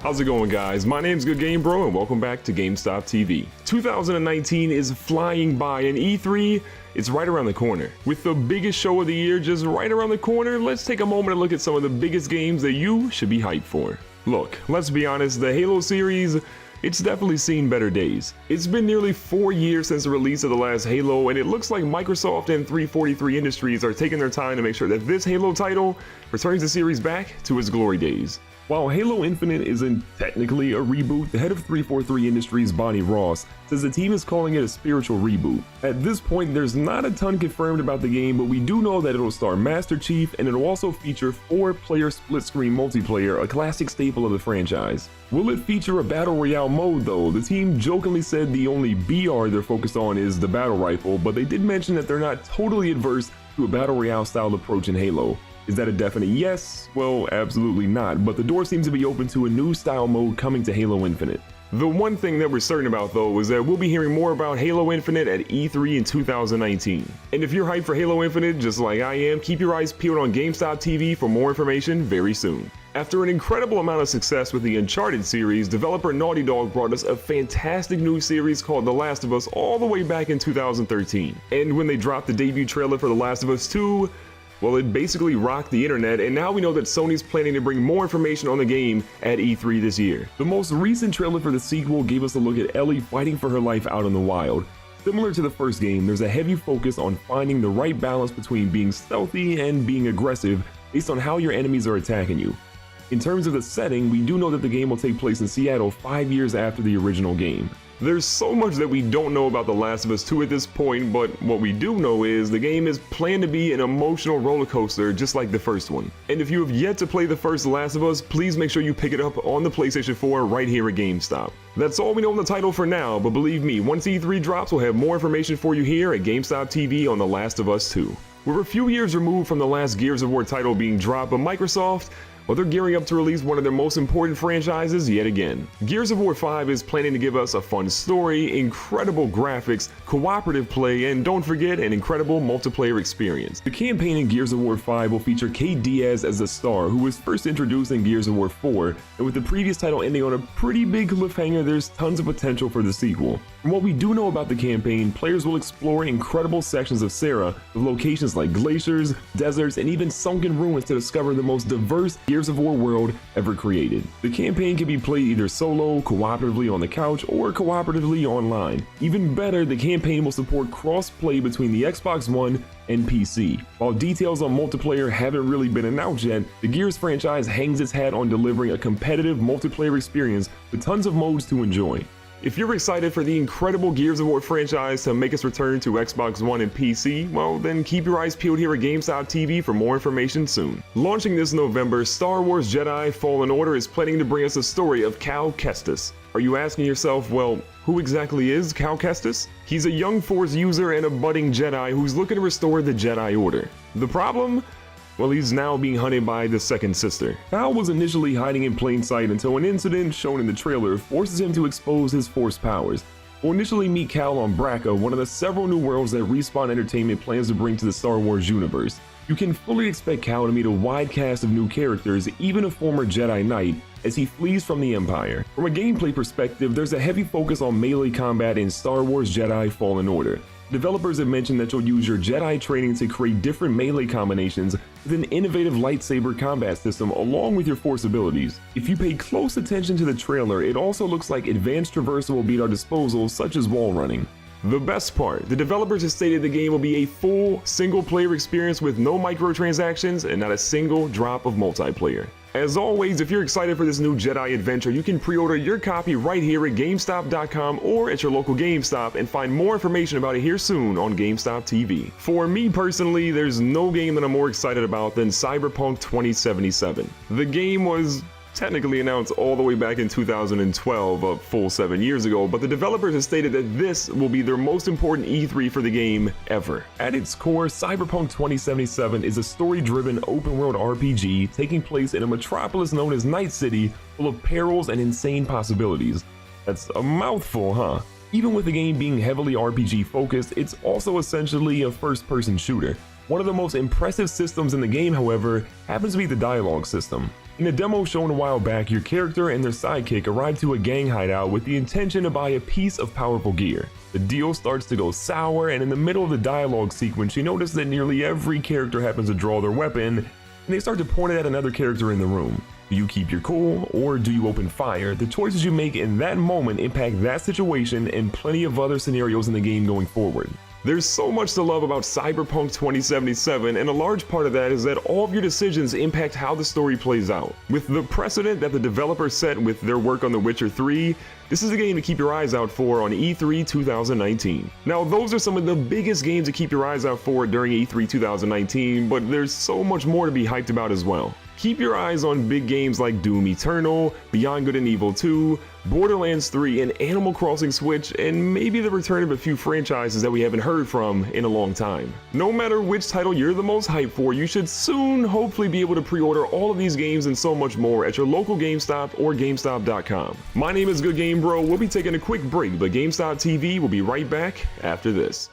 How's it going, guys? My name's Good Game Bro and welcome back to GameStop TV. 2019 is flying by and E3, it's right around the corner. With the biggest show of the year just right around the corner, let's take a moment to look at some of the biggest games that you should be hyped for. Look, let's be honest, the Halo series, it's definitely seen better days. It's been nearly 4 years since the release of the last Halo, and it looks like Microsoft and 343 Industries are taking their time to make sure that this Halo title returns the series back to its glory days. While Halo Infinite isn't technically a reboot, the head of 343 Industries, Bonnie Ross, says the team is calling it a spiritual reboot. At this point, there's not a ton confirmed about the game, but we do know that it'll star Master Chief and it'll also feature 4-player split-screen multiplayer, a classic staple of the franchise. Will it feature a Battle Royale mode though? The team jokingly said the only BR they're focused on is the Battle Rifle, but they did mention that they're not totally adverse to a Battle Royale style approach in Halo. Is that a definite yes? Well, absolutely not, but the door seems to be open to a new style mode coming to Halo Infinite. The one thing that we're certain about though is that we'll be hearing more about Halo Infinite at E3 in 2019. And if you're hyped for Halo Infinite just like I am, keep your eyes peeled on GameStop TV for more information very soon. After an incredible amount of success with the Uncharted series, developer Naughty Dog brought us a fantastic new series called The Last of Us all the way back in 2013. And when they dropped the debut trailer for The Last of Us 2, well, it basically rocked the internet, and now we know that Sony's planning to bring more information on the game at E3 this year. The most recent trailer for the sequel gave us a look at Ellie fighting for her life out in the wild. Similar to the first game, there's a heavy focus on finding the right balance between being stealthy and being aggressive based on how your enemies are attacking you. In terms of the setting, we do know that the game will take place in Seattle 5 years after the original game. There's so much that we don't know about The Last of Us 2 at this point, but what we do know is the game is planned to be an emotional roller coaster just like the first one. And if you have yet to play the first Last of Us, please make sure you pick it up on the PlayStation 4 right here at GameStop. That's all we know on the title for now, but believe me, once E3 drops, we'll have more information for you here at GameStop TV on The Last of Us 2. We're a few years removed from the last Gears of War title being dropped, but Microsoft, well, they're gearing up to release one of their most important franchises yet again. Gears of War 5 is planning to give us a fun story, incredible graphics, cooperative play, and don't forget, an incredible multiplayer experience. The campaign in Gears of War 5 will feature Kate Diaz as the star, who was first introduced in Gears of War 4, and with the previous title ending on a pretty big cliffhanger, there's tons of potential for the sequel. From what we do know about the campaign, players will explore incredible sections of Sarah, with locations like glaciers, deserts, and even sunken ruins to discover the most diverse Gears of War world ever created. The campaign can be played either solo, cooperatively on the couch, or cooperatively online. Even better, the campaign will support cross-play between the Xbox One and PC. While details on multiplayer haven't really been announced yet, the Gears franchise hangs its hat on delivering a competitive multiplayer experience with tons of modes to enjoy. If you're excited for the incredible Gears of War franchise to make its return to Xbox One and PC, well then keep your eyes peeled here at GameStop TV for more information soon. Launching this November, Star Wars Jedi Fallen Order is planning to bring us a story of Cal Kestis. Are you asking yourself, well, who exactly is Cal Kestis? He's a young Force user and a budding Jedi who's looking to restore the Jedi Order. The problem? Well, he's now being hunted by the second sister. Cal was initially hiding in plain sight until an incident shown in the trailer forces him to expose his Force powers. We'll initially meet Cal on Braca, one of the several new worlds that Respawn Entertainment plans to bring to the Star Wars universe. You can fully expect Cal to meet a wide cast of new characters, even a former Jedi Knight, as he flees from the Empire. From a gameplay perspective, there's a heavy focus on melee combat in Star Wars Jedi Fallen Order. Developers have mentioned that you'll use your Jedi training to create different melee combinations with an innovative lightsaber combat system along with your Force abilities. If you pay close attention to the trailer, it also looks like advanced traversal will be at our disposal, such as wall running. The best part, the developers have stated the game will be a full single-player experience with no microtransactions and not a single drop of multiplayer. As always, if you're excited for this new Jedi adventure, you can pre-order your copy right here at GameStop.com or at your local GameStop and find more information about it here soon on GameStop TV. For me personally, there's no game that I'm more excited about than Cyberpunk 2077. The game was technically announced all the way back in 2012, a full 7 years ago, but the developers have stated that this will be their most important E3 for the game ever. At its core, Cyberpunk 2077 is a story-driven open-world RPG taking place in a metropolis known as Night City, full of perils and insane possibilities. That's a mouthful, huh? Even with the game being heavily RPG focused, it's also essentially a first-person shooter. One of the most impressive systems in the game, however, happens to be the dialogue system. In a demo shown a while back, your character and their sidekick arrive to a gang hideout with the intention to buy a piece of powerful gear. The deal starts to go sour, and in the middle of the dialogue sequence, you notice that nearly every character happens to draw their weapon, and they start to point it at another character in the room. Do you keep your cool, or do you open fire? The choices you make in that moment impact that situation and plenty of other scenarios in the game going forward. There's so much to love about Cyberpunk 2077, and a large part of that is that all of your decisions impact how the story plays out. With the precedent that the developer set with their work on The Witcher 3, this is a game to keep your eyes out for on E3 2019. Now, those are some of the biggest games to keep your eyes out for during E3 2019, but there's so much more to be hyped about as well. Keep your eyes on big games like Doom Eternal, Beyond Good and Evil 2, Borderlands 3, and Animal Crossing Switch, and maybe the return of a few franchises that we haven't heard from in a long time. No matter which title you're the most hyped for, you should soon hopefully be able to pre-order all of these games and so much more at your local GameStop or GameStop.com. My name is Good Game Bro. We'll be taking a quick break, but GameStop TV will be right back after this.